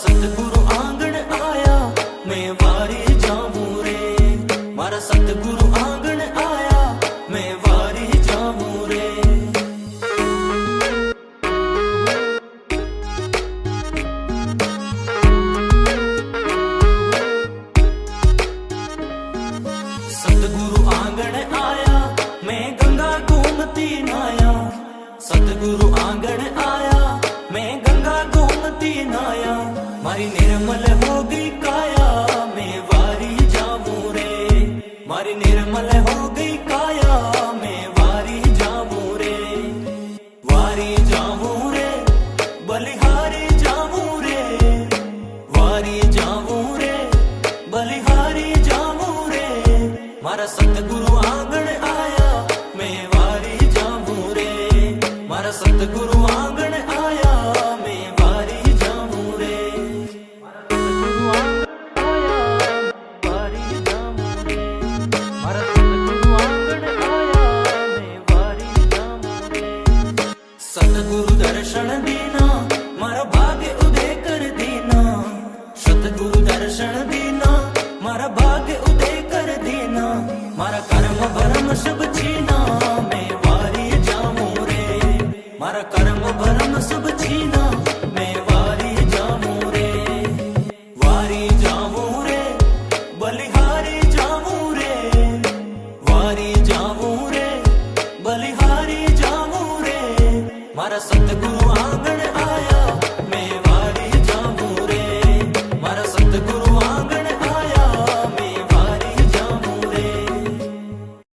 सतगुरु आंगण आया मैं वारी जाऊं रे। मारा सतगुरु आंगण आया मैं वारी जाऊं रे। सतगुरु आंगण आया मैं गंगा गोमती नाया। सतगुरु आंगण आया मैं गंगा गोमती नाया। मारी निर्मल हो गई काया मैं वारी जाऊं रे। मारी निर्मल हो गई काया मैं वारी जाऊं रे। वारी जाऊं रे बलिहारी जाऊं रे। वारी जाऊं रे बलिहारी जाऊं रे। मारा सतगुरु आंगण आया मैं वारी जाऊं रे। मारा सतगुरु आंगण आया मैं वारी जाऊं रे। मारा सतगुरु आंगण आया मैं वारी जाऊं रे। सतगुरु दर्शन दीना मारा भाग्य उदय कर दीना। सतगुरु दर्शन दीना मारा भाग्य उदय कर दीना। मारा कर्म भरम सब छीना मैं वारी जाऊं रे। मारा कर्म भरम सब छीना मैं वारी जाऊं रे। वारी जाऊं रे बलिहारी जाऊं रे। वारी जाऊं रे बलिहारी जाऊं रे। मारा सतगुरु आंगण